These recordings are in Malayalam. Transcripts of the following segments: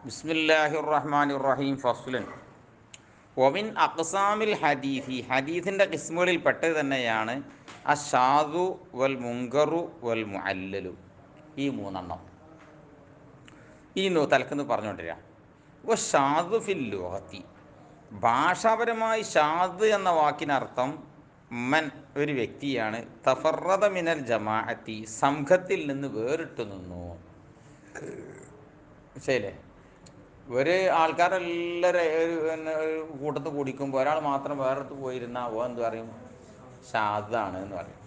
ബിസ്മില്ലാഹിർ റഹ്മാനിർ റഹീം ഫസ്ലുൻ ഒമിൻ അഖ്സാമിൽ ഹദീഫി ഹദീസിൻ്റെ കിസ്മുകളിൽ പെട്ടത് തന്നെയാണ് അഷാദു വൽ മുങ്കറു വൽ മുഅല്ലലു. ഈ മൂന്നെണ്ണം ഈ തലക്കെന്ന് പറഞ്ഞുകൊണ്ടിരിക്കുക. അപ്പോൾ ഷാദു ഫിൽ ലുഗത്തി, ഭാഷാപരമായി ഷാദ് എന്ന വാക്കിനർത്ഥം മൻ ഒരു വ്യക്തിയാണ്, തഫറദ മിനൽ ജമാഅത്തി സംഘത്തിൽ നിന്ന് വേറിട്ട് നിന്നു. ശരിയല്ലേ? ഒരു ആൾക്കാരെല്ലാവരും ഒരു കൂട്ടത്ത് കൂടിക്കുമ്പോൾ ഒരാൾ മാത്രം വേറെടുത്ത് പോയിരുന്നാൽ ഓ എന്ത് പറയും? ഷാദാണ് എന്ന് പറയും.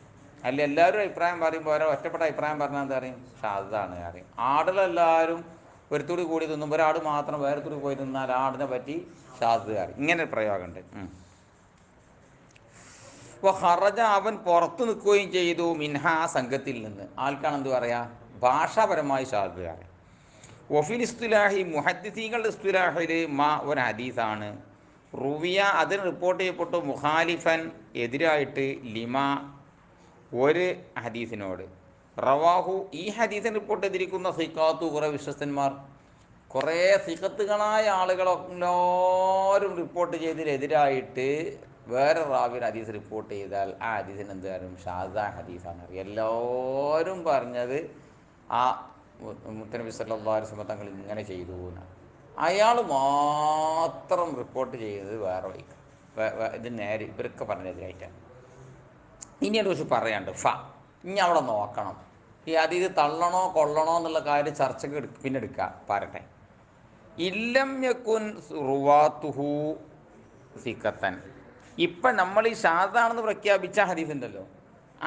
അല്ല എല്ലാവരും അഭിപ്രായം പറയുമ്പോൾ ഓരോ ഒറ്റപ്പെട്ട അഭിപ്രായം പറഞ്ഞാൽ എന്താ പറയും? ഷാദാണ് പറയും. ആടുകളെല്ലാവരും ഒരുത്തൂടി കൂടി തിന്നുമ്പോൾ ഒരാട് മാത്രം വേറെത്തൂടി പോയി തിന്നാൽ ആടിനെ പറ്റി ഷാദ് പറയും. ഇങ്ങനെ ഒരു പ്രയോഗമുണ്ട്. അപ്പോൾ ഹറജ അവൻ പുറത്തു നിൽക്കുകയും ചെയ്തു മിൻഹ ആ സംഘത്തിൽ നിന്ന്. ആൾക്കാണ് എന്ത് പറയുക? ഭാഷാപരമായി ഷാദ് പറയും. വഫിൽ ഇസ്തുലാഹി മുഹദ്ദിസീങ്ങളുടെ ഇസ്തുലാഹിൽ മാ ഒരു ഹദീസാണ് റുവിയ അതിന് റിപ്പോർട്ട് ചെയ്യപ്പെട്ടു മുഖാലിഫൻ എതിരായിട്ട് ലിമ ഒരു ഹദീസിനോട് റവാഹു ഈ ഹദീസിന് റിപ്പോർട്ട് ചെയ്തിരിക്കുന്ന സിഖാത്തു കുറേ വിശ്വസ്തന്മാർ, കുറേ സിഖത്തുകളായ ആളുകളെല്ലാവരും റിപ്പോർട്ട് ചെയ്തതിനെതിരായിട്ട് വേറെ റാവിൻ ഹദീസ് റിപ്പോർട്ട് ചെയ്താൽ ആ ഹദീസിന് എന്ത് കാര്യം? ഷാദാ ഹദീസാണ്. എല്ലാവരും പറഞ്ഞത് ആ മുത്തനബി സല്ലല്ലാഹു അലൈഹി വസല്ലം തങ്ങൾ ഇങ്ങനെ ചെയ്തു എന്നാണ്. അയാൾ മാത്രം റിപ്പോർട്ട് ചെയ്തത് വേറെ വൈക്ക് ഇത് നേരെ ഇവരൊക്കെ പറഞ്ഞതിനായിട്ടാണ്. ഇനി ഒരു പക്ഷെ പറയാണ്ട് ഇനി അവിടെ നോക്കണം. ഈ ഹദീസ് തള്ളണോ കൊള്ളണോ എന്നുള്ള കാര്യം ചർച്ചയ്ക്ക് പിന്നെ എടുക്കുക. പറട്ടെ. ഇല്ലം യകുൻ റുവാത്തുഹു സിഖത്തൻ. ഇപ്പം നമ്മൾ ഈ ഷാദാണെന്ന് പ്രഖ്യാപിച്ച ഹദീസ് ഉണ്ടല്ലോ,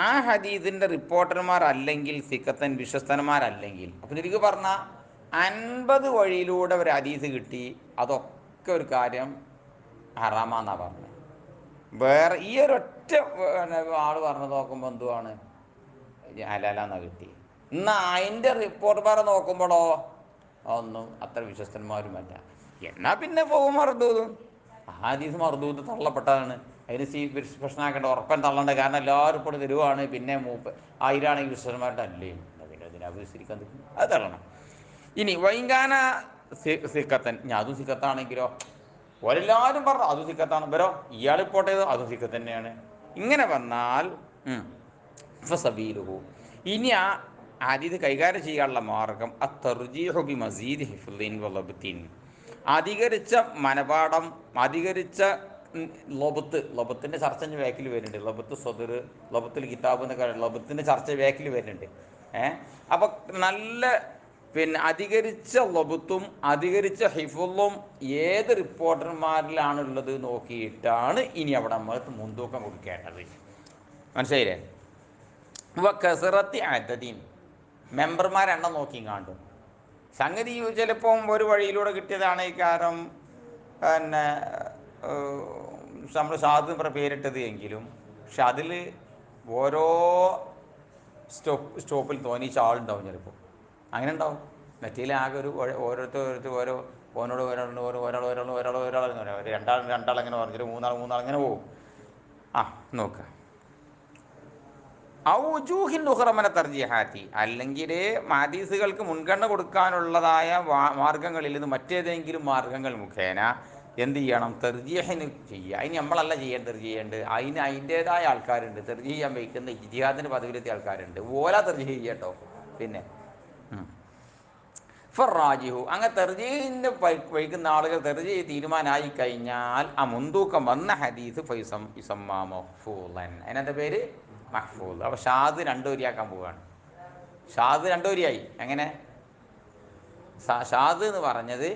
ആ ഹദീസിൻ്റെ റിപ്പോർട്ടർമാരല്ലെങ്കിൽ സിഖത്തൻ വിശ്വസ്തന്മാരല്ലെങ്കിൽ, അപ്പം ശരിക്കും പറഞ്ഞാൽ 50 വഴിയിലൂടെ ഒരു ഹദീസ് കിട്ടി, അതൊക്കെ ഒരു കാര്യം ഹറാമാന്നാണ് പറഞ്ഞത്. വേറെ ഈ ഒരൊറ്റ ആൾ പറഞ്ഞത് നോക്കുമ്പോൾ എന്തുവാണ്? ഹലാലാന്നാണ് കിട്ടി. എന്നാൽ അതിൻ്റെ റിപ്പോർട്ടർമാരെ നോക്കുമ്പോഴോ അതൊന്നും അത്ര വിശ്വസ്തന്മാരുമല്ല. എന്നാൽ പിന്നെ പോകും മർദൂദും. ആ ഹദീസ് മർദൂദ് തള്ളപ്പെട്ടതാണ്. അതിന് പ്രശ്നമാക്കേണ്ട, ഉറപ്പൻ തള്ളണ്ട. കാരണം എല്ലാവരും ഇപ്പോൾ തരുവാണ്. പിന്നെ 1000 വിശ്വസ്തന്മാരുടെ അല്ലേ, പിന്നെ അതിനെ വിശ്വസിക്കാൻ അത് തള്ളണം. ഇനി വൈകാന സിക്കത്തൻ, ഞാൻ അതും സിക്കത്താണെങ്കിലോ ഒരെല്ലാവരും പറഞ്ഞു അതും സിക്കത്താണ്, വരോ ഇയാൾ റിപ്പോർട്ട് ചെയ്തോ അതും സിക്കത്ത് തന്നെയാണ്. ഇങ്ങനെ വന്നാൽ ഫസബീലുഹു, ഇനി ആ ഹദീസ് കൈകാര്യം ചെയ്യാനുള്ള മാർഗം അത്തർജീഹു ബി മസീദ് ഹിഫ്ളിൻ വലബ്തിൻ, അധികരിച്ച മനപാഠം, അധികരിച്ച ലൊബത്തിൻ്റെ ചർച്ച വേക്കിൽ വരുന്നുണ്ട്. ലൊബത്ത് സദർ, ലൊബത്തുൽ കിതാബ് എന്നൊക്കെ ലൊബത്തിൻ്റെ ചർച്ച വേക്കിൽ വരുന്നുണ്ട്. അപ്പം നല്ല അധികരിച്ച ലൊബത്തും അധികരിച്ച ഹിഫുളും ഏത് റിപ്പോർട്ടർമാരിലാണുള്ളത് നോക്കിയിട്ടാണ് ഇനി അവിടെ നമ്മൾ മുൻതൂക്കം കൊടുക്കേണ്ടത്. മനസ്സിലായില്ലേ? കസറത്തി അദദീൻ, മെമ്പർമാരെണ്ണം നോക്കിങ്ങാണ്ടും. സംഗതി ചിലപ്പം ഒരു വഴിയിലൂടെ കിട്ടിയതാണ് ഈ കാരണം നമ്മൾ ഷാദ് പേരിട്ടത് എങ്കിലും, പക്ഷെ അതിൽ ഓരോ സ്റ്റോപ്പിൽ തോന്നിച്ച ആളുണ്ടാവും. ചിലപ്പോൾ അങ്ങനെ ഉണ്ടാവും. മറ്റേലാകെ ഒരു ഓരോരുത്തർ ഓരോ ഓനോട് ഒരാൾ രണ്ടാൾ അങ്ങനെ പറഞ്ഞിട്ട് മൂന്നാൾ അങ്ങനെ പോകും. നോക്കുക. ഔജൂഹിൻ ഉഖ്റമന തർജീഹാത്തി, അല്ലെങ്കിൽ ഹദീസുകൾക്ക് മുൻഗണന കൊടുക്കാനുള്ളതായ മാർഗങ്ങളിൽ നിന്ന് മറ്റേതെങ്കിലും മാർഗങ്ങൾ മുഖേന എന്ത് ചെയ്യണം? തർജീഹിന് ചെയ്യുക. അതിന് നമ്മളല്ല ചെയ്യേണ്ടത്. അതിന് അതിൻ്റേതായ ആൾക്കാരുണ്ട്. തർജീഹ് ചെയ്യാൻ വയ്ക്കുന്ന ഇജ്തിഹാദിൻ്റെ പദവിയിലെത്തിയ ആൾക്കാരുണ്ട്. ഓലാ തർജീഹ് ചെയ്യട്ടോ. പിന്നെ ഫറാജിഹു, അങ്ങനെ തെർജീഹിന് വൈകുന്ന ആളുകൾ തെർജീഹ് തീരുമാനമായി കഴിഞ്ഞാൽ ആ മുൻതൂക്കം വന്ന ഹദീസ് ഫൈസം ഇസമ്മാ മഹ്ഫൂളൻ, അതിനെന്താ പേര്? മഹ്ഫൂൾ. അപ്പോൾ ഷാദ് രണ്ടോരിയാക്കാൻ പോവുകയാണ്. ഷാദ് രണ്ടോരിയായി. എങ്ങനെ? ഷാദ് എന്ന് പറഞ്ഞത്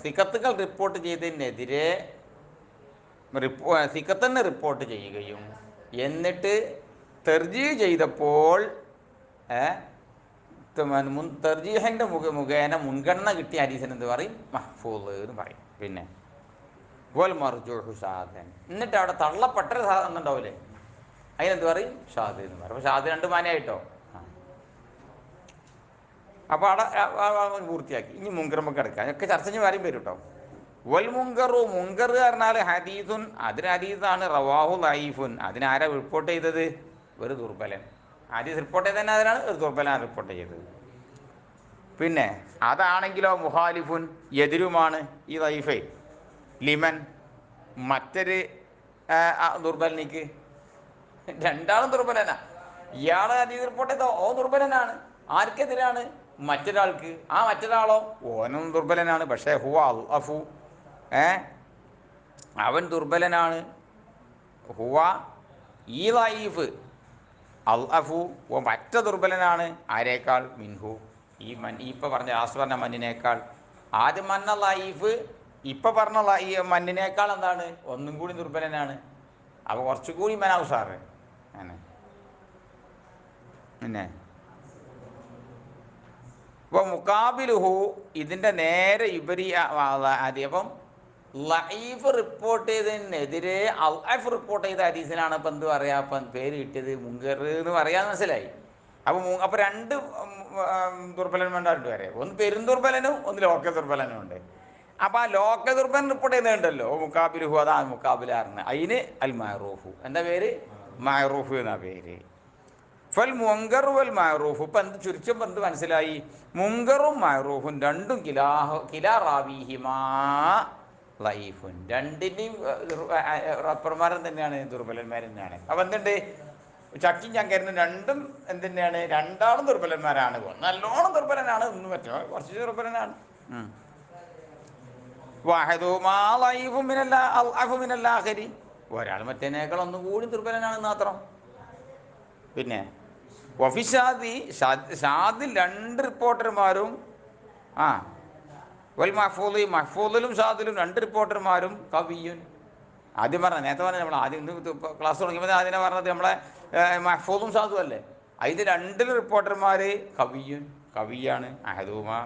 സിഖത്തുകൾ റിപ്പോർട്ട് ചെയ്തതിനെതിരെ സിഖത്തന്നെ റിപ്പോർട്ട് ചെയ്യുകയും എന്നിട്ട് തെർജീഹ് ചെയ്തപ്പോൾ തെർജീഹിൻ്റെ മുഖേന മുൻഗണന കിട്ടിയ ഹദീസിന് എന്ത് പറയും? മഹ്ഫൂള് എന്ന് പറയും. പിന്നെ വൽ മർജൂഹു ഷാദൻ, എന്നിട്ട് അവിടെ തള്ളപ്പെട്ടൊരു സാധനം ഉണ്ടാവില്ലേ, അതിനെന്ത് പറയും? ഷാദ് എന്ന് പറയും. അപ്പോൾ ഷാദ് രണ്ട് മാനയായിട്ടോ. അപ്പോൾ അവിടെ പൂർത്തിയാക്കി. ഇനി മുങ്കറുമ്പോൾ കിടക്കുക. അതൊക്കെ ചർച്ച കഴിഞ്ഞ് കാര്യം വരും കേട്ടോ. വൽ മുങ്കറു, മുങ്കർ പറഞ്ഞാൽ ഹദീസുൻ, അതിന് ഹദീസാണ് റവാഹു ലൈഫുൻ, അതിനാരാ റിപ്പോർട്ട് ചെയ്തത്? ഒരു ദുർബലൻ. ഹദീസ് റിപ്പോർട്ട് ചെയ്ത് തന്നെ അതിനാണ് ഒരു ദുർബലനാണ് റിപ്പോർട്ട് ചെയ്തത്. പിന്നെ അതാണെങ്കിലോ മുഖാലിഫുൻ എതിരുമാണ് ഈ ദൈഫെ ലിമൻ മറ്റൊരു ദുർബലനിക്ക്. രണ്ടാളും ദുർബലനാ. ഇയാളെ ഹദീസ് റിപ്പോർട്ട് ചെയ്തോ ഓ ദുർബലനാണ്. ആർക്കെതിരാണ്? മറ്റൊരാൾക്ക്. ആ മറ്റൊരാളോ ഓനും ദുർബലനാണ്. പക്ഷേ ഹുവ അൽ അഫു അവൻ ദുർബലനാണ്. ഹുവ ഈ ലൈഫ് അൽ അഫു ഓ മറ്റ ദുർബലനാണ്. ആരേക്കാൾ? മിൻഹു ഈ ഇപ്പം പറഞ്ഞ ലാസ്റ്റ് പറഞ്ഞ മണ്ണിനേക്കാൾ. ആദ്യം മന്ന ലൈഫ് ഇപ്പം പറഞ്ഞ ഈ മണ്ണിനേക്കാൾ എന്താണ് ഒന്നും കൂടി ദുർബലനാണ്. അപ്പോൾ കുറച്ചുകൂടി മനാവ് സാറ് അങ്ങനെ. പിന്നെ ഇപ്പോൾ മുക്കാബിലുഹു ഇതിൻ്റെ നേരെ അപ്പം ലൈഫ് റിപ്പോർട്ട് ചെയ്തതിനെതിരെ അൽഅഫ് റിപ്പോർട്ട് ചെയ്ത ഹദീസിനാണ് ഇപ്പം എന്ത് പറയുക, ഇപ്പം പേര് കിട്ടിയത് മുങ്കർ എന്ന് പറയാൻ മനസ്സിലായി. അപ്പോൾ രണ്ട് ദുർബലന്മാരുണ്ട് വരെ. ഒന്ന് പെരുന്തുർബലനും ഒന്ന് ലോക ദുർബലനും ഉണ്ട്. അപ്പോൾ ആ ലോക ദുർബലൻ റിപ്പോർട്ട് ചെയ്യുന്നുണ്ടല്ലോ മുക്കാബിലുഹു, അതാണ് മുക്കാബിലാറിന്. അതിന് അൽ മഅറൂഫു. എന്താ പേര്? മഅറൂഫ് എന്നാ പേര്. ഫൽ മുങ്കർ വൽ മഅറൂഫ്. ഇപ്പം എന്ത് ചുരുക്കം എന്ത് മനസ്സിലായി? മുങ്കറും മഅറൂഫും രണ്ടും കിലാ റാവിഹിമാ ലൈഫുൻ. രണ്ടിൻ്റെയും റപ്പർമാരൻ തന്നെയാണ്, ദുർബലന്മാർ തന്നെയാണ്. അപ്പം എന്തുണ്ട്? ചക്കിയും ചങ്കരനും രണ്ടും എന്തുതന്നെയാണ്? രണ്ടാളും ദുർബലന്മാരാണ്. നല്ലോണം ദുർബലനാണ്, ഒന്നും പറ്റുമോ കുറച്ച് ദുർബലനാണ്. വാഹിദുമാ ലൈഫു മിനൽ ആഖിരി. ഒരാൾ മറ്റേനേക്കാൾ ഒന്നും കൂടി ദുർബലനാണെന്ന് മാത്രം. പിന്നെ വഫിഷാദി ഷാദിൽ രണ്ട് റിപ്പോർട്ടർമാരും വൽ മഹ്ഫൂദിലും ഷാദിലും രണ്ട് റിപ്പോർട്ടർമാരും കവിയുൻ. ആദ്യം പറഞ്ഞ നേരത്തെ പറഞ്ഞ നമ്മൾ ആദ്യം ക്ലാസ് തുടങ്ങിയപ്പോൾ ആദ്യം പറഞ്ഞത് നമ്മളെ മഹ്ഫൂദും ഷാദും അല്ലേ. അതിൽ രണ്ടിലും റിപ്പോർട്ടർമാർ കവിയുൻ കവിയാണ്. അഹദുമാ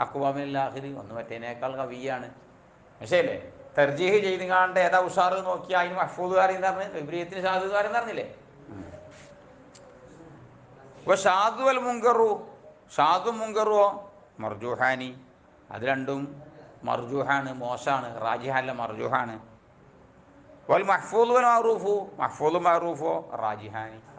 അക്വാമില്ലാഹിരി ഒന്ന് മറ്റേനേക്കാൾ കവിയാണ്. മനസ്സിലല്ലേ? തർജീഹ് ചെയ്ത് കാണേണ്ട ഏതാ ഉഷാറ് നോക്കിയാൽ അതിന് മഹ്ഫൂദുകാരെന്ന് പറഞ്ഞ് വിപരീയത്തിന് ഷാദുകാരെന്ന് പറഞ്ഞില്ലേ. അപ്പോൾ ഷാദു അൽ മുങ്കറു ഷാദും മുങ്കറുവോ മർജൂഹാനി. അത് രണ്ടും മർജൂഹാണ്, മോശമാണ്. റാജിഹല്ല മർജൂഹാണ്. വൽ മഹ്ഫൂദ് വൽ മഅറൂഫു മഹ്ഫൂദും മഅറൂഫോ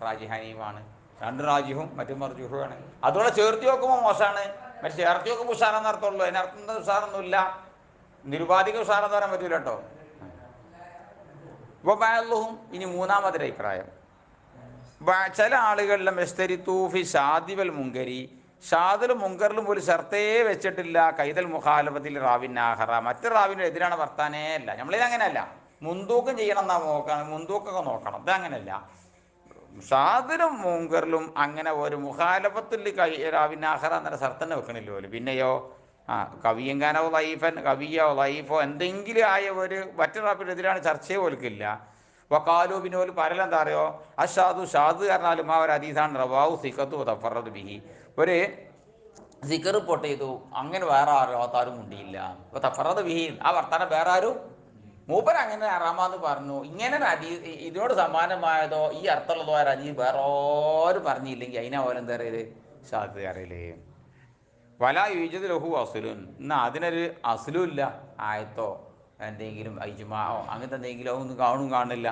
റാജിഹാനിയുമാണ്. രണ്ട് റാജിഹും മറ്റും മർജൂഹുമാണ്. അതോടെ ചേർത്തി നോക്കുമ്പോൾ മോശമാണ്, മറ്റു ചേർത്തി നോക്കുമ്പോൾ ഉഷാറെന്ന് അർത്ഥമുള്ളൂ. അതിനർത്ഥം ഉഷാറൊന്നുമില്ല, നിരുപാധിക ഉഷാറെന്ന് പറയാൻ പറ്റൂല കേട്ടോ. ഇപ്പോൾ ബഅ്ളുഹും ഇനി മൂന്നാമതൊരു അഭിപ്രായം. ചില ആളുകളിലും എസ്തരിത്തൂഫി ഷാദിവൽ മുങ്കരി ഷാദിലും മുങ്കറിലും പോലും ഷർത്തേ വെച്ചിട്ടില്ല. കൈതൽ മുഖാലഫത്തിൽ റാവിൻ ആഹറ മറ്റു റാവിൻ്റെ എതിരാണ് വർത്താനേ അല്ല. നമ്മളിത് അങ്ങനെയല്ല, മുൻതൂക്കം ചെയ്യണം എന്നാ നോക്കണം, മുൻതൂക്കമൊക്കെ നോക്കണം. ഇത് അങ്ങനെയല്ല. ഷാദിലും മുങ്കറിലും അങ്ങനെ ഒരു മുഖാലഫത്തിൽ റാവിൻ ആഹറ എന്നൊരു ഷർത്തന്നെ വെക്കണില്ല പോലും. പിന്നെയോ കവിയങ്കാനോ ലൈഫൻ കവിയോ ലൈഫോ എന്തെങ്കിലും ആയ ഒരു മറ്റു റാവിൻ്റെ എതിരാണ് ചർച്ചയെ പോലിക്കില്ല. വക്കാലു പിന്നെ ഒരു പരലെന്താ അറിയോ? അഷാദു ഷാദ് കാരണാലും ആ ഒരു ഹദീസാണ് റവാഹു സിഖത്തു തഫറദ് ബിഹി. ഒരു സിഖർ റിപ്പോർട്ട് ചെയ്തു, അങ്ങനെ വേറെ ആരും മുണ്ടിയില്ല. അപ്പോൾ തഫറദ് ബിഹി ആ വർത്താനം വേറെ ആരും മൂപ്പർ അങ്ങനെ അറാമാന്ന് പറഞ്ഞു. ഇങ്ങനെ ഹദീസ് ഇതിനോട് സമാനമായതോ ഈ അർത്ഥമുള്ളതോ ആ ഹദീസ് വേറെ ആരും പറഞ്ഞില്ലെങ്കിൽ അതിനെ പോലെ എന്താ അറിയത്? ഷാദ് അറിയില്ലേ. വല യുജദ് ലഹു അസുലുൻ. എന്നാൽ അതിനൊരു അസുലും ഇല്ല, ആയത്തോ എന്തെങ്കിലും ഇജ്മാഅോ അങ്ങനത്തെ എന്തെങ്കിലും ഒന്നും കാണില്ല.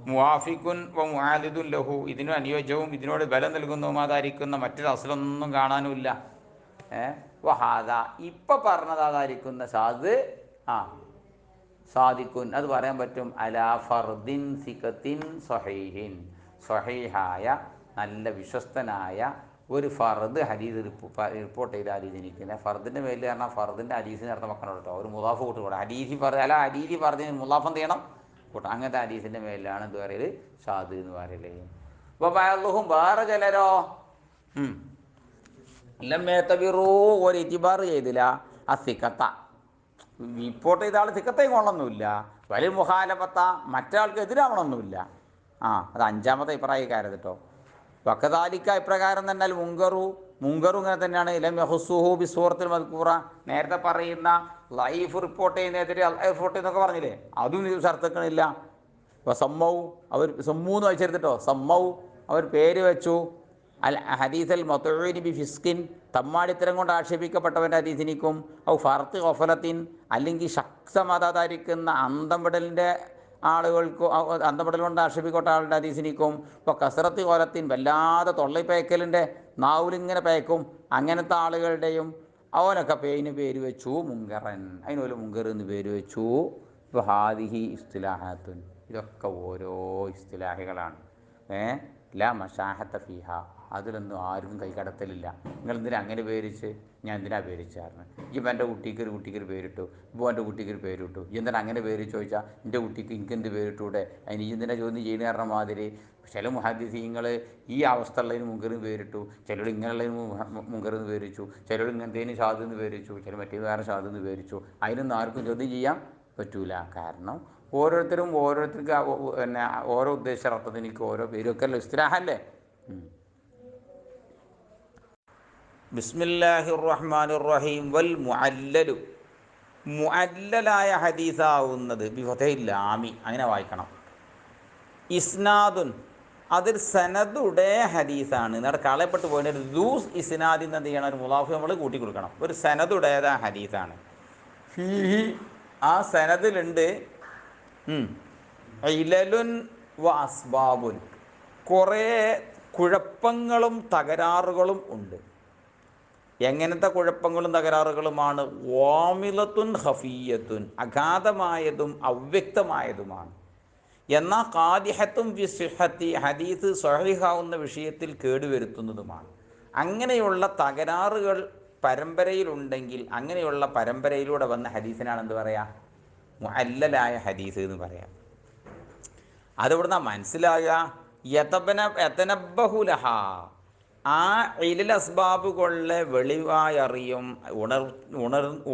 മുവാഫിഖുൻ വ മുആലിദുൻ ലഹു ഇതിനും അനുയോജ്യവും ഇതിനോട് ബലം നൽകുന്നതുമാതായിരിക്കുന്ന മറ്റൊരു അസുലൊന്നും കാണാനുമില്ല. വഹാദ ഇപ്പം പറഞ്ഞതായിരിക്കുന്ന ഷാദ് സാദിഖുൻ അത് പറയാൻ പറ്റും. അലാ ഫർദിൻ സിഖത്തിൻ സ്വഹീഹിൻ സ്വഹീഹായ നല്ല വിശ്വസ്തനായ ഒരു ഫർദ് ഹദീസ് റിപ്പോർട്ട് ചെയ്ത ഹദീസ് നിൽക്കുന്നത്. ഫർദിൻ്റെ മേലിൽ കാരണം ഫർദിൻ്റെ ഹദീസിന് അർത്ഥം വെക്കണം കേട്ടോ. ഒരു മുലാഫ് കൂട്ടുകൂടാ. ഹദീസി ഫർദിന് മുലാഫ് എന്ത് ചെയ്യണം? കൂട്ടം. അങ്ങനത്തെ ഹദീസിൻ്റെ മേലിലാണ് എന്ത് പറയല്? ഷാദ് എന്ന് പറയല്. അപ്പോൾ ബഅ്ളുഹും വേറെ ചിലരോ ലമ്മേത്തബിറൂ ഒരു ഇത്തിബാർ ചെയ്തില്ല സിഖത്ത റിപ്പോർട്ട് ചെയ്ത ആൾ സിഖത്തേക്ക് കൊള്ളൊന്നുമില്ല. വലിയ മുഖാലഫത്ത മറ്റൊരാൾക്ക് എതിരാവണമൊന്നുമില്ല. അത് അഞ്ചാമത്തെ അഭിപ്രായക്കാരത് കേട്ടോ. വക്കദാലിക്ക ഇപ്രകാരം തന്നെ മുങ്കറു ഇങ്ങനെ തന്നെയാണ്. ലം യഖുസ്സുഹു ബിസൂറത്തിൽ മദ്കൂറ നേരത്തെ പറയുന്ന ലൈഫ് റിപ്പോർട്ട് ചെയ്യുന്നതിനെതിരെ റിപ്പോർട്ട് ചെയ്യുന്നൊക്കെ പറഞ്ഞില്ലേ, അതും ഇത് ഷർത്തക്കണില്ല. ഇപ്പോൾ സമ്മൗ അവർ സമ്മൂന്ന് വായിച്ചെടുത്തിട്ടോ സമ്മൗ അവർ പേര് വെച്ചു അൽ ഹദീസൽ മത്ഊനി ബി ഫിസ്കിൻ തമ്മാടിത്തരം കൊണ്ട് ആക്ഷേപിക്കപ്പെട്ടവൻ്റെ ഹദീസിനിക്കും ഔ ഫർത്ത് ഗഫലത്തിൻ അല്ലെങ്കിൽ ശക്തമതായിരിക്കുന്ന അന്തം വിടലിൻ്റെ ആളുകൾക്ക് അന്തപ്പെടൽ കൊണ്ട് ആക്ഷേപിക്കോട്ട ആളുടെ ഹദീസിനിക്കും. ഇപ്പോൾ കസറത്ത് കോലത്തിൻ വല്ലാതെ തൊള്ളി നാവിലിങ്ങനെ പേക്കും അങ്ങനത്തെ ആളുകളുടെയും അവനൊക്കെ പേരിന് പേര് വെച്ചു മുങ്കറൻ, അതിനൊരു മുങ്കർ എന്ന് പേര് വെച്ചു. ഇപ്പോൾ ഹാദിഹി ഇസ്തിലാഹാത്തുൻ, ഇതൊക്കെ ഓരോ ഇസ്തിലാഹികളാണ്. ലാ മഷാഹത്ത ഫിഹ, അതിലൊന്നും ആർക്കും കൈകടത്തലില്ല. നിങ്ങൾ എന്തിനാ അങ്ങനെ പേരിച്ച്, ഞാൻ എന്തിനാ പേരിച്ചായിരുന്നു. ഇപ്പം എൻ്റെ കുട്ടിക്കൊരു പേരിട്ടു, ഇപ്പോൾ എൻ്റെ കുട്ടിക്കൊരു പേരിട്ടു, എന്തിനാ അങ്ങനെ പേര് ചോദിച്ചാൽ എൻ്റെ കുട്ടിക്ക് എനിക്കെന്ത് പേരിട്ടൂടെ, അതിന് എന്തിനാ ചോദ്യം ചെയ്യുന്ന കാരണം മാതിരി. ചില മുഹദ്ദിസീങ്ങൾ ഈ അവസ്ഥ ഉള്ളതിന് മുങ്കറിന് പേരിട്ടു, ചിലർ ഇങ്ങനെയുള്ളതിന് മുങ്കറിന് പേരിച്ചു, ചിലർ ഇങ്ങനത്തേന് ഷാദെന്ന് പേരിച്ചു, ചില മറ്റേ വേറെ ഷാദെന്ന് പേരിച്ചു. അതിനൊന്നും ആർക്കും ചോദ്യം ചെയ്യാൻ പറ്റൂല. കാരണം ഓരോരുത്തർക്ക് പിന്നെ ഓരോ ഉദ്ദേശാർത്ഥത്തിനിക്ക് ഓരോ പേരൊക്കെ അല്ലേ ഇസ്തിലാഹല്ലേ. ബിസ്മില്ലാഹിർ റഹ്മാനിർ റഹീം. വൽ മുഅല്ലലു, മുഅല്ലലായ ഹദീസാവുന്നത് ബിഫതഹിൽ-ലാമി, അങ്ങനെ വായിക്കണം. ഇസ്നാദുൻ, അതൊരു സനദുടെ ഹദീസാണ്. എന്നിട്ട് കളയപ്പെട്ട് പോയിട്ട് ദൂസ് ഇസ്നാദിൽ നിന്ന് എന്ത് ചെയ്യണം, ഒരു മുലാഫ് നമ്മൾ കൂട്ടി കൊടുക്കണം. ഒരു സനദുടേതാ ഹദീസാണ്. ഫീഹി, ആ സനദിലുണ്ട് ഇലലുൻ വ അസ്ബാബുൻ, കുറേ കുഴപ്പങ്ങളും തകരാറുകളും ഉണ്ട്. എങ്ങനത്തെ കുഴപ്പങ്ങളും തകരാറുകളുമാണ്? വാമിലത്തുൻ ഖഫിയ്യത്തുൻ, അഗാധമായതും അവ്യക്തമായതുമാണ്. എന്നാൽ ഖാദിഹത്തും ഫി സിഹത്തി, ഹദീസ് സ്വഹീഹാവുന്ന വിഷയത്തിൽ കേടുവരുത്തുന്നതുമാണ്. അങ്ങനെയുള്ള തകരാറുകൾ പരമ്പരയിലുണ്ടെങ്കിൽ അങ്ങനെയുള്ള പരമ്പരയിലൂടെ വന്ന ഹദീസിനാണ് എന്ത് പറയുക? മുഅല്ലലായ ഹദീസ് എന്ന് പറയാം. അതെവിടുന്നാ മനസ്സിലാകുക? യതനബ്ബഹുലഹ, ആ ഇലൽ അസ്ബാബുകളെ വെളിവായി അറിയും,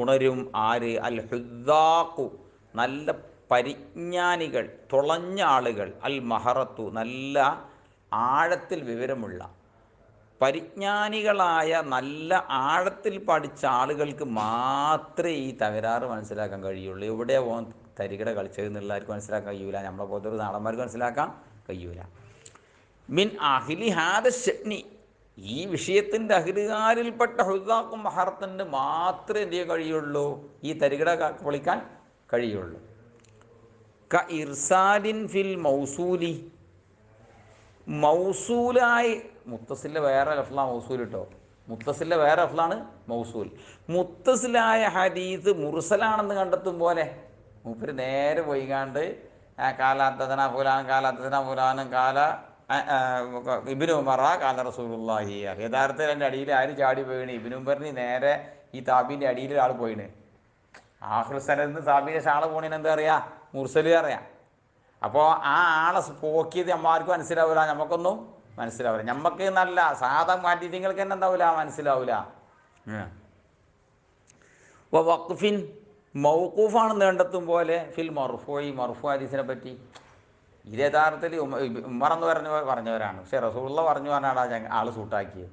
ഉണരും ആര്? അൽ ഹുദ്ദാഖു, നല്ല പരിജ്ഞാനികൾ, തുളഞ്ഞ ആളുകൾ. അൽ മഹറത്തു, നല്ല ആഴത്തിൽ വിവരമുള്ള പരിജ്ഞാനികളായ നല്ല ആഴത്തിൽ പഠിച്ച ആളുകൾക്ക് മാത്രമേ ഈ തകരാറ് മനസ്സിലാക്കാൻ കഴിയുള്ളൂ. എവിടെ പോകാൻ തരികിട കളിച്ചതെന്നുള്ള ആർക്ക് മനസ്സിലാക്കാൻ കഴിയൂല. നമ്മളെ പോലത്തെ നാടന്മാർക്ക് മനസ്സിലാക്കാൻ കഴിയൂല. മിൻ അഹ്ലി ഹാദ ഷഅ്നി, ഈ വിഷയത്തിൻ്റെ അഹ്ലുകാരിൽപ്പെട്ട ഹുദ്ദാഖും മഹറത്തിന് മാത്രമേ എന്ത് ചെയ്യാൻ കഴിയുള്ളൂ, ഈ തരികിട പൊളിക്കാൻ കഴിയുള്ളൂ. ക ഇർസാലിൻ ഫിൽ മൗസൂലി, മൗസൂലായി, മുത്തസിലെ വേറെ ലഫ്ലാണ് മൗസൂൽ കേട്ടോ, മുത്തസിലെ വേറെ ലഫ്ലാണ് മൗസൂൽ. മുത്തസിലായ ഹദീസ് മുർസലാണെന്ന് കണ്ടെത്തും പോലെ മൂപ്പര് നേരെ പോയിക്കാണ്ട് കാലാത്തന ഫുലാൻ കാലാത്തന ഫുലാനും കാല ഇബ്നു ഉമറ കാല റസൂലുള്ളാഹി, യഥാർത്ഥത്തിൽ എൻ്റെ അടിയിൽ ആര് ചാടി പോയിണ്? ഇബ്നു ഉമറിന് നേരെ ഈ താബീൻ്റെ അടിയിൽ ഒരാൾ പോയിണ്. ആഖിർ സനദിൽ താബീൻ്റെ ഷാള് പോണേന് എന്താ അറിയാം? മുർസല് അറിയാം. അപ്പോൾ ആ ആളെ പോക്കിയത് നമ്മാർക്കും മനസ്സിലാവില്ല, നമുക്കൊന്നും മനസ്സിലാവില്ല. നമുക്ക് നല്ല സാധാ മാറ്റിങ്ങൾക്ക് തന്നെ എന്താവില്ല, മനസ്സിലാവില്ല. വഖഫിൻ, മൗഖൂഫാണെന്ന് കണ്ടെത്തും പോലെ ഫിൽ മർഫൂഇ, മർഫൂ ഹദീസിനെ പറ്റി. ഇത് യഥാർത്ഥത്തിൽ ഉമറെന്ന് പറഞ്ഞവരാണ്, പക്ഷേ റസൂലുള്ളാഹി പറഞ്ഞു പറഞ്ഞാണ് ആൾ സൂട്ടാക്കിയത്.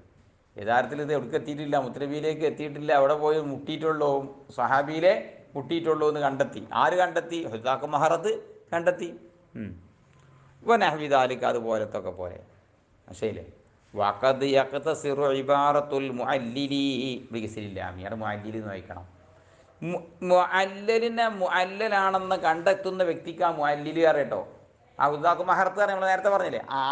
യഥാർത്ഥത്തിൽ ഇത് എവിടേക്ക് എത്തിയിട്ടില്ല, മുത്തനബിയിലേക്ക് എത്തിയിട്ടില്ല, അവിടെ പോയി മുട്ടിയിട്ടുള്ളൂ, സഹാബിയിലെ മുട്ടിയിട്ടുള്ളൂ എന്ന് കണ്ടെത്തി. ആര് കണ്ടെത്തി? ഹുദ്ദാഖ് മഹറത്ത് കണ്ടെത്തി. വനഹ്വിദാലിക, അതുപോലത്തൊക്കെ പോലെ. ശരിയല്ലേ? വഖദ് യഖ്തസിറു ഇബാറത്തുൽ മുഅല്ലിലി ബിഗിസ്രില്ലാമി, അവിടെ മുഅല്ലിൽ എന്ന് വായിക്കണം. മുഅല്ലലിനെ മുഅല്ലലാണെന്ന് കണ്ടെത്തുന്ന വ്യക്തിക്ക് ആ മുഅല്ലിൽ അറിയട്ടോ. ആ ഹുദ്ദാഖ് മഹറത്ത് നമ്മൾ നേരത്തെ പറഞ്ഞില്ലേ, ആ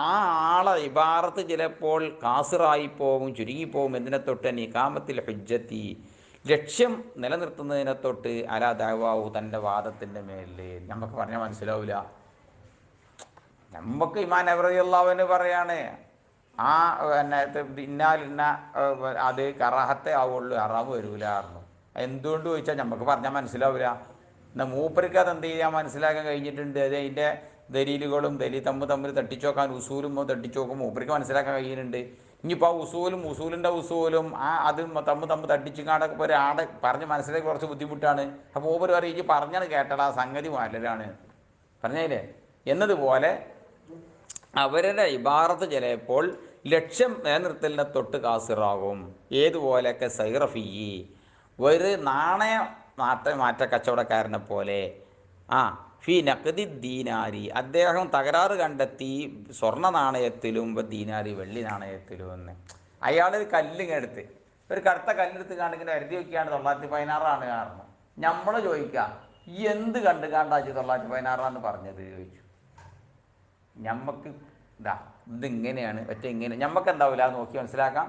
ആളെ ഇബാറത്ത് ചിലപ്പോൾ കാസിറായി പോകും, ചുരുങ്ങിപ്പോകും. എന്തിനെ തൊട്ട്? ഇഖാമത്തിൽ ഹുജ്ജത്തി, ലക്ഷ്യം നിലനിർത്തുന്നതിനെ തൊട്ട്. അലാ ദഅവാഹു, തൻ്റെ വാദത്തിൻ്റെ മേലിൽ. നമുക്ക് പറഞ്ഞാൽ മനസ്സിലാവില്ല. നമുക്ക് ഇമാം നബവി റളിയല്ലാഹു അൻഹു പറയാണ്, ആ ഇന്ന അത് കറാഹത്തെ ആവുള്ളൂ, ഹറാമ് വരൂലായിരുന്നു. എന്തുകൊണ്ട് ചോദിച്ചാൽ നമുക്ക് പറഞ്ഞാൽ മനസ്സിലാവില്ല. എന്നാൽ മൂപ്പർക്ക് അത് എന്ത് ചെയ്യാൻ മനസ്സിലാക്കാൻ കഴിഞ്ഞിട്ടുണ്ട്. അത് അതിൻ്റെ ദലീലുകളും തമ്മിൽ തട്ടിച്ചു നോക്കാൻ, ഉസൂലും തട്ടിച്ചു നോക്കും, മൂപ്പർക്ക് മനസ്സിലാക്കാൻ കഴിയുന്നുണ്ട്. ഇനിയിപ്പോൾ ആ ഉസൂലിൻ്റെ ഉസൂലും അത് തമ്മിൽ തട്ടിച്ചു കാണ്ടൊക്കെ ഒരാടെ പറഞ്ഞ് മനസ്സിലാക്കി കുറച്ച് ബുദ്ധിമുട്ടാണ്. അപ്പോൾ മൂപ്പർ പറയും, ഈ പറഞ്ഞാണ് കേട്ടടാ, സംഗതി മുഅല്ലലാണ് പറഞ്ഞില്ലേ എന്നതുപോലെ അവരുടെ ഇബാറത്ത് ചിലപ്പോൾ ലക്ഷ്യം നിലനിർത്തലിനെ തൊട്ട് കാസിറാകും. ഏതുപോലെയൊക്കെ സൈറഫി, ഒരു മാറ്റ കച്ചവടക്കാരനെ പോലെ. ഫി നഖ്ദി ദീനാരി, അദ്ദേഹം തകരാറ് കണ്ടെത്തി സ്വർണ്ണ നാണയത്തിലും ദീനാരി വെള്ളി നാണയത്തിലും എന്ന്. അയാളൊരു കല്ലിങ്ങെടുത്ത്, ഒരു കറുത്ത കല്ലെടുത്ത് കാണിങ്ങനെ എഴുതി വയ്ക്കുകയാണ് 916 കാരണം. നമ്മൾ ചോദിക്കാം, എന്ത് കണ്ട് കണ്ട 1916 പറഞ്ഞത് ചോദിച്ചു. ഞമ്മക്ക് ഇതാ ഇതിങ്ങനെയാണ് ഒറ്റ ഇങ്ങനെ ഞമ്മക്ക് എന്താവില്ല നോക്കി മനസ്സിലാക്കാൻ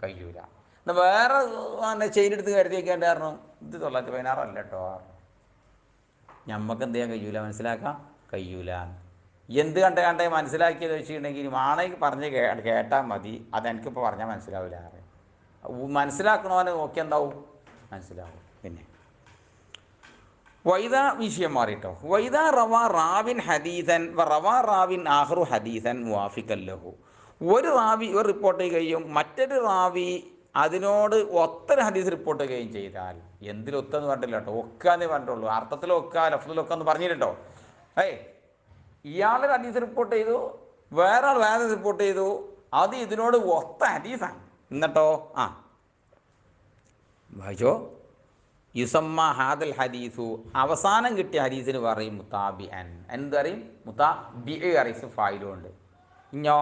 കഴിയൂല. എന്നാൽ വേറെ ചെയിൻ എടുത്ത് കരുതി വയ്ക്കേണ്ട കാരണം ഇത് 1916 അല്ല കേട്ടോ, ഞമ്മക്ക് എന്ത് ചെയ്യാൻ കഴിയൂല, മനസ്സിലാക്കാൻ കഴിയൂല. എന്ത് കണ്ടേ മനസ്സിലാക്കിയത് വെച്ചിട്ടുണ്ടെങ്കിൽ ആണെങ്കിൽ പറഞ്ഞ് കേട്ടാൽ മതി, അതെനിക്കിപ്പോൾ പറഞ്ഞാൽ മനസ്സിലാവില്ല. മനസ്സിലാക്കണവനെ നോക്കി എന്താവും മനസ്സിലാവും. പിന്നെ വൈദ വിഷയം മാറിട്ടോ. വൈദ റവാ റാവിൻ ഹദീസൻ റവാ റാവിൻ ആഹ്റു ഹദീസൻ മുവാഫിഖൻ ലഹു. ഒരു റാവി ഒരു റിപ്പോർട്ട് കഴിയും, മറ്റൊരു റാവി അതിനോട് ഒത്തൊരു ഹദീസ് റിപ്പോർട്ട് ചെയ്യുകയും ചെയ്താൽ, എന്തിലൊത്തെന്ന് പറഞ്ഞില്ല കേട്ടോ, ഒക്കാന്നേ പറഞ്ഞിട്ടുള്ളൂ, അർത്ഥത്തിലൊക്ക ലഫ്ദിലൊക്കെ എന്ന് പറഞ്ഞിട്ടോ. ഇയാളൊരു ഹദീസ് റിപ്പോർട്ട് ചെയ്തു, വേറെ ആൾ വേറെ റിപ്പോർട്ട് ചെയ്തു, അത് ഇതിനോട് ഒത്ത ഹദീസാണ്. എന്നിട്ടോ വായിച്ചോ, യുസമ്മ ഹാദൽ ഹദീസു, അവസാനം കിട്ടിയ ഹദീസിന് പറയും മുതാബി അൻ. എന്ത് പറയും? മുതാബി അറിയിച്ച് ഫായിലും ഉണ്ട്. ഇഞ്ഞോ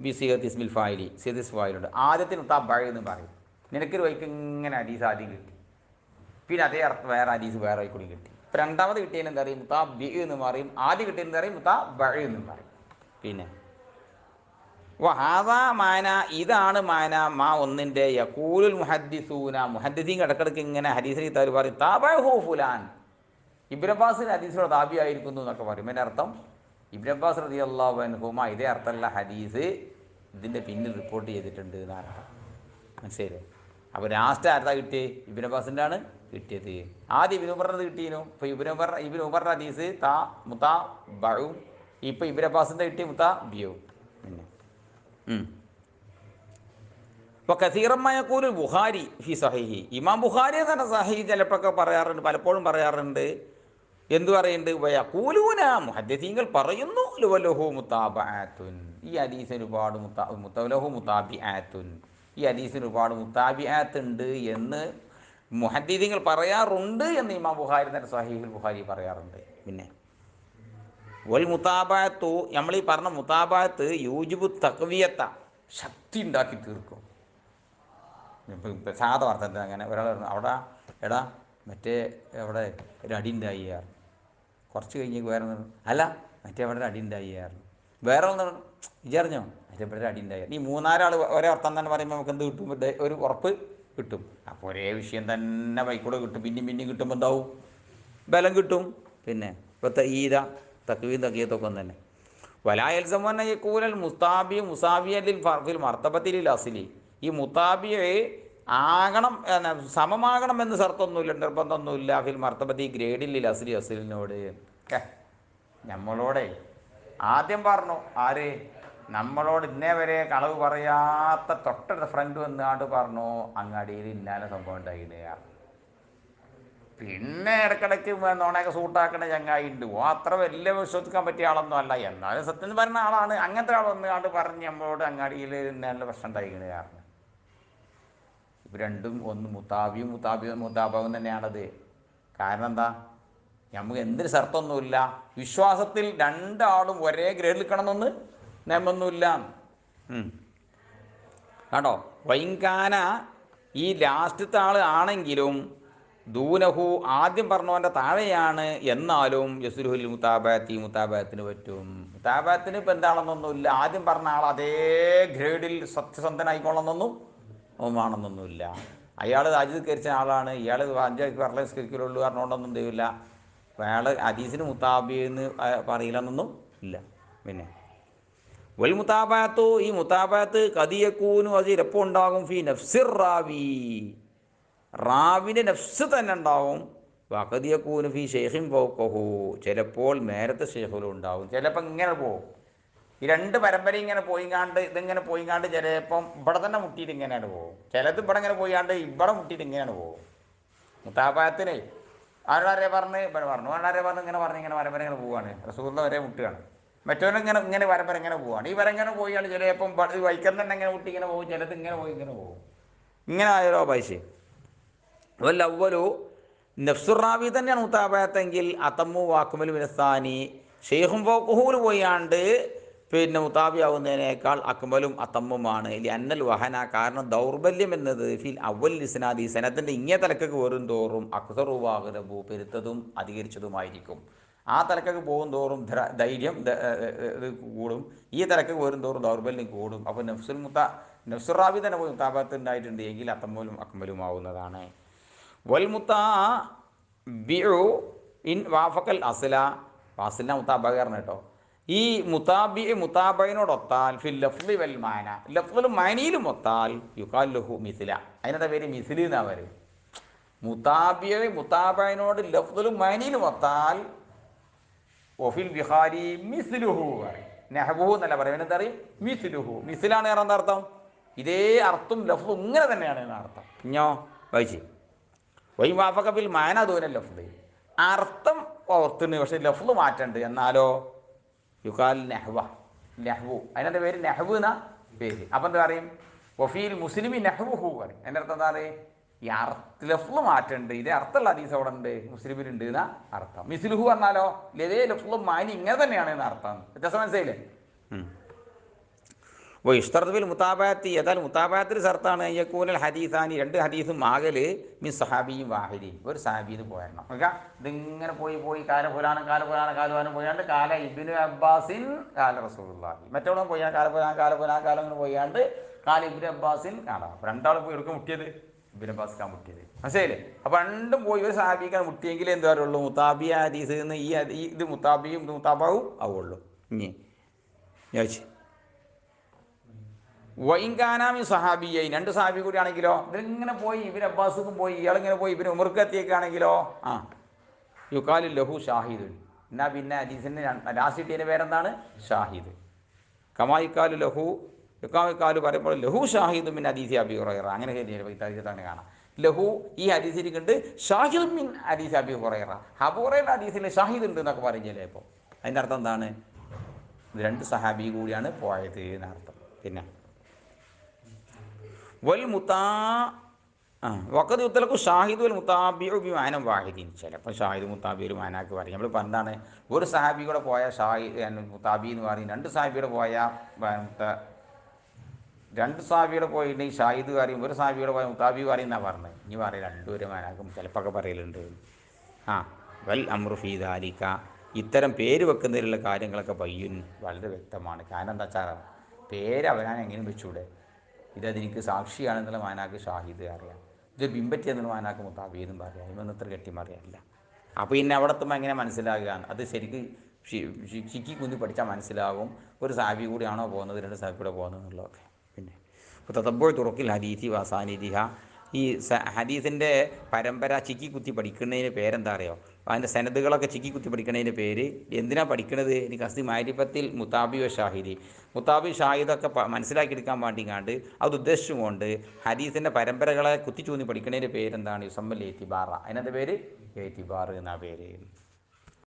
ബി സിയത്ത് ഇസ്മിൽ ഫായിലി സിയത്ത് ഫായിലുണ്ട്. ആദ്യത്തിന് മുതാബ എന്ന് പറയും. നിനക്കൊരു വൈക്ക് ഇങ്ങനെ ഹദീസ് ആദ്യം കിട്ടി, പിന്നെ അതേ അർത്ഥം വേറെ ഹദീസ് വേറെ വൈ കൂടി കിട്ടി. ഇപ്പം രണ്ടാമത് കിട്ടിയതിന് എന്താ പറയും? മുതാബി എന്ന് പറയും. ആദ്യം കിട്ടിയെന്ന് പറയും മുതാബ എന്ന് പറയും. പിന്നെ വഹാദാ മാന, ഇതാണ് മാന മാ ഒന്നിൻ്റെ യഖൂലുൽ മുഹദ്ദിസൂന, മുഹദ്ദിസീൻ ഇടക്കിടക്ക് ഇങ്ങനെ ഹദീസിൽ തവർ പറയും താബഅഹു ഫുലാൻ, ഇബ്നു അബ്ബാസിന് ഹദീസിനോട് താബി ആയിരിക്കുന്നു എന്നൊക്കെ പറയും. അതിൻ്റെ അർത്ഥം ഇബ്നു അബ്ബാസ് റളിയല്ലാഹു അൻഹുമാ ഇതേ അർത്ഥമുള്ള ഹദീസ് ഇതിൻ്റെ പിന്നിൽ റിപ്പോർട്ട് ചെയ്തിട്ടുണ്ട് എന്നാണ് അർത്ഥം. മനസ്സിലായില്ലേ? അപ്പോൾ ലാസ്റ്റ് ആർത്താ കിട്ടിയത്? ഇബ്നു അബ്ബാസിൻ്റെ ആണ് കിട്ടിയത്. ആദ്യം ഇബ്നു ഉമറിന് കിട്ടിയിരുന്നു. ഇപ്പോൾ ഇബ്നു ഉമറിൻ്റെ ഹദീസ് മുതാ ബഉം, ഇപ്പോൾ ഇബ്നു അബ്ബാസിൻ്റെ കിട്ടിയ മുതാ ബിയും. പിന്നെ ഇപ്പോൾ കസീറമായ കൂലു ബുഖാരി ഫി സഹീഹി, ഇമാം ബുഖാരി തന്നെ സഹീഹ് ചിലപ്പോഴൊക്കെ പറയാറുണ്ട്, പലപ്പോഴും പറയാറുണ്ട്. എന്തു പറയുന്നുണ്ട്? വയഖൂലൂന, മുഹദ്ദിസീങ്ങൾ പറയുന്നു ലഹു മുതാബഅത്തുൻ, ഈ ഹദീസിന് ഒരുപാട് ലഹു മുതാബിഅത്തുൻ, ഈ ഹദീസിന് ഒരുപാട് മുതാബിഅത്ത് ഉണ്ട് എന്ന് മുഹദ്ദിസീങ്ങൾ പറയാറുണ്ട് എന്ന് ഇമാം ബുഖാരി തന്നെ സഹീഹുൽ ബുഖാരി പറയാറുണ്ട്. പിന്നെ വൽ മുതാബഅത്തു, നമ്മൾ ഈ പറഞ്ഞ മുതാബഅത്ത് യൂജിബു തഖ്വിയത്ത, ശക്തി ഉണ്ടാക്കി തീർക്കും. ഇപ്പം സാധാ വാർത്ത അങ്ങനെ ഒരാൾ അവിടെ എടാ മറ്റേ അവിടെ ഒരു അടി ഉണ്ടായിയായിരുന്നു, കുറച്ച് കഴിഞ്ഞ് വേറെ അല്ല മറ്റേ അവിടെ ഒരു അടി ഉണ്ടായിയായിരുന്നു, വേറെ ഒന്ന് വിചാരിഞ്ഞോ മറ്റേ ഇവിടെ ഒരു അടി ഉണ്ടായി. ഈ മൂന്നാലാൾ ഒരേ അർത്ഥം തന്നെ പറയുമ്പോൾ നമുക്ക് എന്ത് കിട്ടും? ഒരു ഉറപ്പ് കിട്ടും. അപ്പോൾ ഒരേ വിഷയം തന്നെ ബൈക്കൂടെ കിട്ടും, പിന്നെയും പിന്നെയും കിട്ടുമ്പോൾ എന്താവും? ബലം കിട്ടും. പിന്നെ ഇപ്പോഴത്തെ ഈദ തക്വീം തക്കിയത്തൊക്കെ തന്നെ വലായൽസമന്ന യഖൂലൽ മുസ്താബി മുസാബിയലിൽ ഫിൽ മർത്തബത്തിൽ അസ്ലി, ഈ മുതാബിയെ ആകണം സമമാകണം എന്ന് ഷർത്തൊന്നുമില്ല, നിർബന്ധമൊന്നുമില്ല. ഫിൽ മർത്തബത്തി ഗ്രേഡിൽ അസ്ലി, അസ്ലിനോട്. നമ്മളോടെ ആദ്യം പറഞ്ഞു ആര്? നമ്മളോട് ഇന്നേ വരെ കളവ് പറയാത്ത തൊട്ടടുത്ത ഫ്രണ്ട് വന്നാണ്ട് പറഞ്ഞു അങ്ങാടിയിൽ ഇന്നാലെ സംഭവം ഉണ്ടായിരുന്നു. പിന്നെ ഇടയ്ക്കിടയ്ക്ക് നോണയൊക്കെ സൂട്ടാക്കണ ചങ്ങായി ഉണ്ട്. അത്ര വലിയ വിശ്വസിക്കാൻ പറ്റിയ ആളൊന്നും അല്ല, എന്നാലും സത്യം പറഞ്ഞ ആളാണ്. അങ്ങനത്തെ ആൾ വന്നുകൊണ്ട് പറഞ്ഞ് നമ്മളോട് അങ്ങാടിയിൽ നല്ല പ്രശ്നം ഉണ്ടായിരിക്കണ കാരണം. ഇപ്പം രണ്ടും ഒന്ന് മുതാബിയും തന്നെയാണത്. കാരണം എന്താ? നമുക്ക് എന്തൊരു ഷർത്തൊന്നുമില്ല, വിശ്വാസത്തിൽ രണ്ടാളും ഒരേ ഗ്രേഡിൽ നിൽക്കണമെന്നൊന്ന് നിയമമൊന്നുമില്ല. കേട്ടോ? വൈങ്കാന, ഈ ലാസ്റ്റത്തെ ആൾ ആണെങ്കിലും ദൂനഹു ആദ്യം പറഞ്ഞവൻ്റെ താഴെയാണ്, എന്നാലും യസുരുഹുൽ മുതാബത്തിന് പറ്റും. മുതാബത്തിന് ഇപ്പം എന്താണെന്നൊന്നുമില്ല, ആദ്യം പറഞ്ഞ ആൾ അതേ ഗ്രേഡിൽ സത്യസന്ധനായിക്കോളണമെന്നൊന്നും വേണമെന്നൊന്നുമില്ല. അയാൾ രാജ്യസ്കരിച്ച ആളാണ്, ഇയാൾ 5 വരല സ്കരിക്കലുള്ളൂ പറഞ്ഞുകൊണ്ടൊന്നും ചെയ്യില്ല, അയാൾ ഹദീസിന് മുതാബിന്ന് പറയില്ലെന്നൊന്നും ഇല്ല. പിന്നെ വൽ മുതാബഅത്തു, ഈ മുതാബഅത്ത് കദിയക്കൂനു, അത് ചിലപ്പോൾ ഉണ്ടാകും ഫി നഫ്സിർ റാവി, റാവിൻ്റെ നഫ്സ് തന്നെ ഉണ്ടാവും. വഖദിയക്കൂനു ഫി ഷെയ്ഖിൻ ഫൗഖഹു, ചിലപ്പോൾ നേരത്തെ ഷെയ്ഖിലും ഉണ്ടാവും. ചിലപ്പോൾ ഇങ്ങനെ പോകും, ഈ രണ്ട് പരമ്പര ഇങ്ങനെ പോയിങ്ങാണ്ട് ഇതിങ്ങനെ പോയിങ്ങാണ്ട് ചിലപ്പം ഇവിടെ തന്നെ മുട്ടിയിട്ട് ഇങ്ങനെയാണ് പോകും. ചിലത് ഇവിടെ ഇങ്ങനെ പോയിങ്ങാണ്ട് ഇവിടെ മുട്ടിയിട്ട് ഇങ്ങനെയാണ് പോകും. മുതാബഅത്തിനെ ആരാരെ പറഞ്ഞ് ഇവിടെ പറഞ്ഞു, ആരാരെ പറഞ്ഞ് ഇങ്ങനെ പരമ്പര ഇങ്ങനെ പോവുകയാണ്, റസൂലിൻ്റെ വരെ മുട്ടുകയാണ്. മറ്റവരിങ്ങനെ ഇങ്ങനെ പരമ്പര ഇങ്ങനെ പോവുകയാണ്. ഈ വരങ്ങനെ പോയാണ് ചിലപ്പം വൈക്കം തന്നെ ഇങ്ങനെ മുട്ടി ഇങ്ങനെ പോകും, ചിലത് ഇങ്ങനെ പോയി ഇങ്ങനെ പോകും. ഇങ്ങനെ ആയാലോ പൈസ വല്ല അവലു നഫ്സുറാവി തന്നെയാണ് മുതാബഅത്തെങ്കിൽ അതമ്മു വാക്കുമൽ മിനസാനി, ഷെയ്ഖും ഫൗഖഹുൽ പോയാണ്ട് പിന്നെ മുതാബിയാവുന്നതിനേക്കാൾ അക്മലും അത്തമ്മുമാണ് ഇല്ല അന്നൽ വഹന. കാരണം ദൗർബല്യം എന്നത് ഫിൽ അവൽ ഇസ്നാദി സനത്തിൻ്റെ ഇങ്ങേ തലക്കൊക്കെ വരും തോറും അക്സറുവാഹരബു പെരുത്തതും അധികരിച്ചതുമായിരിക്കും. ആ തലക്കൊക്കെ പോകും തോറും ധൈര്യം ഇത് കൂടും, ഈ തലക്കൊക്കെ വരും തോറും ദൗർബല്യം കൂടും. അപ്പോൾ നഫ്സുറാബി തന്നെ പോയി മുത്താബത്ത് ഉണ്ടായിട്ടുണ്ട് എങ്കിൽ അത്തമ്മലും അക്മലും ആവുന്നതാണ്. വൽ മുത്താ ബിഉ ഇൻ വാഫക്കൽ അസ്ല, വാസിലിനെ മുത്താബാകാരണം കേട്ടോ. ഈ മുത്താബിനോടൊത്താൽ ഫിൽ ലഫ്ലി വൽ മാന, ലഫ്ലും മാനിയിലും ഒത്താൽ യുഖാൽ ലഹു മിസ്ല. അതിനകത്തെ പേര് മിസ്ലി എന്നാ വരും. മുത്താബിനോട് ലഫ്ലും മാനിയിലും ഒത്താൽ ഒഫിൽ ബിഹാരി മിസ്ലുഹു പറയും. നെഹബുഹു എന്നല്ല പറയും, എന്താ പറയും? മിസ്ലുഹു. മിസ്ലാണ് കാരണം എന്താ അർത്ഥം? ഇതേ അർത്ഥം ലഫ്ലും ഇങ്ങനെ തന്നെയാണ് എന്ന അർത്ഥം. ഇഞ്ഞോ വായിച്ച് വൈ വാഫക ബിൽ മാന ദൂന ലഫ്ല്, അർത്ഥം ഓർത്തുണ്ട് പക്ഷേ ലഫ്ല് മാറ്റണ്ട്. എന്നാലോ യുഖാൽ നെഹ്വ, നെഹ്വു. അതിൻ്റെ പേര് നെഹ്വു എന്ന പേര്. അപ്പം എന്താ പറയും? വഫീൽ മുസ്ലിമി നെഹ്വുഹു പറയും. എൻ്റെ അർത്ഥം എന്താ? ഈ ലഫ്ല് മാറ്റുണ്ട്, ഇതേ അർത്ഥമുള്ള ഹദീസ് അവിടെ ഉണ്ട്, മുസ്ലിമിലുണ്ട് എന്ന അർത്ഥം. മിസ്ലുഹു പറഞ്ഞാലോ ഇതേ ലഫ്ലും മാനി ഇങ്ങനെ തന്നെയാണ് എന്ന അർത്ഥം. വ്യത്യാസം മനസ്സിലായില്ലേ? ഓ ഇഷ്തർബിൽ മുത്താബാത്തി, ഏതായാലും മുത്താബാത്തിൽ ഷർത്താണ് യക്കൂനൽ ഹദീസാനി, രണ്ട് ഹദീസും ആകല് മിൻ സഹാബിയും വാഹിദി, ഒരു സഹാബിന്ന് പോരണം. ഓക്കെ, ഇതിങ്ങനെ പോയി കാലപുരാനും പോയാണ്ട് കാല ഇബ്നു അബ്ബാസിൻ കാല റസൂലുള്ളാഹി, മറ്റോളം പോയാൽ കാലപുരാൻ അങ്ങനെ പോയാണ്ട് കാല ഇബ്നു അബ്ബാസിൻ കാണാം. അപ്പോൾ രണ്ടാളും പോയി എടുക്കാൻ മുട്ടിയത് ഇബ്നു അബ്ബാസിക്കാൻ മുട്ടിയത്. മനസ്സിലായില്ലേ? അപ്പോൾ രണ്ടും പോയി ഒരു സഹാബിക്കാൻ മുട്ടിയെങ്കിലേ എന്താ പറയുള്ളൂ? മുത്താബിയ ഹദീസ് എന്ന് ഇത് മുത്താബിയും ഇത് മുത്താബാവും ആവുള്ളൂ. ഇനി ചോദിച്ചു വൈങ്കാനാമി സഹാബിയെ, രണ്ട് സഹാബി കൂടിയാണെങ്കിലോ ഇതിങ്ങനെ പോയി ഇബിൻ അബ്ബാസുക്കും പോയി, ഇയാളിങ്ങനെ പോയി ഇബിൻ ഉമർക്ക് എത്തിയേക്കാണെങ്കിലോ യുക്കാലു ലഹു ഷാഹിദുൻ. എന്നാ പിന്നെ ഹദീസിൻ്റെ ലാസ്റ്റ് കിട്ടിയതിൻ്റെ പേരെന്താണ്? ഷാഹിദ്. കമായിക്കാലു ലഹു യുക്കാലു പറയുമ്പോൾ ലഹു ഷാഹിദും മിൻ ഹദീസി അബി ഹുറൈറ, അങ്ങനെ തന്നെ കാണാം. ലഹു ഈ ഹദീസിരിക്കുന്നുണ്ട്, ഷാഹിദ് മിൻ ഹദീസി അബി ഹുറൈറ, അബൂ ഹുറൈറ ഹദീസിൽ ഷാഹിദ് ഉണ്ട് എന്നൊക്കെ പറഞ്ഞില്ലേ? ഇപ്പോൾ അതിൻ്റെ അർത്ഥം എന്താണ്? ഇത് രണ്ട് സഹാബി കൂടിയാണ് പോയത് എന്നർത്ഥം. പിന്നെ വൽ മുത്താ വക്കത് ഉത്തലക്കും ഷാഹിദ് വൽ മുത്താബിഉ ബി മാനം വാഹിദീൻ. ചിലപ്പോൾ ഷാഹിദ് മുത്താബി ഒരു മാനാക്ക് പറയും. നമ്മൾ പറഞ്ഞതാണ് ഒരു സഹാബി കൂടെ പോയ മുത്താബി എന്ന് പറയും, രണ്ട് സഹാബിയുടെ പോയ രണ്ട് സഹാബിയുടെ പോയിട്ടുണ്ടെങ്കിൽ ഷാഹിദ് പറയും, ഒരു സഹാബിയുടെ പോയ മുത്താബി പറയും എന്നാണ് പറഞ്ഞത്. ഇനി പറയും രണ്ടുപേരും മാനാക്കും ചിലപ്പോൾ പറയലുണ്ട്. വൽ അമ്രു ഫീ ദാലിക, ഇത്തരം പേര് വെക്കുന്നതിലുള്ള കാര്യങ്ങളൊക്കെ ബയ്യുൻ വളരെ വ്യക്തമാണ്. കാരണം എന്താ വെച്ചാൽ പേര് അവനാൻ എങ്ങനെയും വെച്ചൂടെ? ഇതെനിക്ക് സാക്ഷിയാണെന്നുള്ള മാനാക്ക് ഷാഹിദ് അറിയാം, ഇത് ബിംബറ്റി എന്നുള്ള മാനാക്ക് മുത്താബി എന്നും പറയാം. ഇതൊന്നും ഇത്ര കെട്ടിമറിയാറില്ല. അപ്പോൾ പിന്നെ അവിടെ എത്തുമ്പോൾ എങ്ങനെ മനസ്സിലാകുക? അത് ശരിക്ക് ചിക്കി കുന്തി പഠിച്ചാൽ മനസ്സിലാകും ഒരു സാബി കൂടിയാണോ പോകുന്നത്, രണ്ട് സാബി കൂടെ പോകുന്നത് എന്നുള്ളതൊക്കെ. പിന്നെ തതബ്ബുഉ തുറുഖിൽ ഹദീഥി വസാനിദിഹ, ഈ ഹദീസിൻ്റെ പരമ്പര ചിക്കി കുത്തി പഠിക്കുന്നതിന് പേരെന്താ അറിയോ? അതിൻ്റെ സനദുകളൊക്കെ ചിക്കി കുത്തി പഠിക്കുന്നതിൻ്റെ പേര് എന്തിനാണ് പഠിക്കുന്നത്? എനിക്ക് അസ്തി മാരിഫത്തിൽ മുത്താബി വ ഷാഹിദി, മുത്താബി ഷാഹിദൊക്കെ മനസ്സിലാക്കിയെടുക്കാൻ വേണ്ടിങ്ങാണ്ട് അത് ഉദ്ദേശിച്ചുകൊണ്ട് ഹദീസിൻ്റെ പരമ്പരകളെ കുത്തിച്ചൂന്നി പഠിക്കുന്നതിൻ്റെ പേരെന്താണ്? യുസമ്മൽ ഏത്തിബാറ. അതിനകത്ത് പേര് ഏത്തിബാർ എന്നാ പേര്.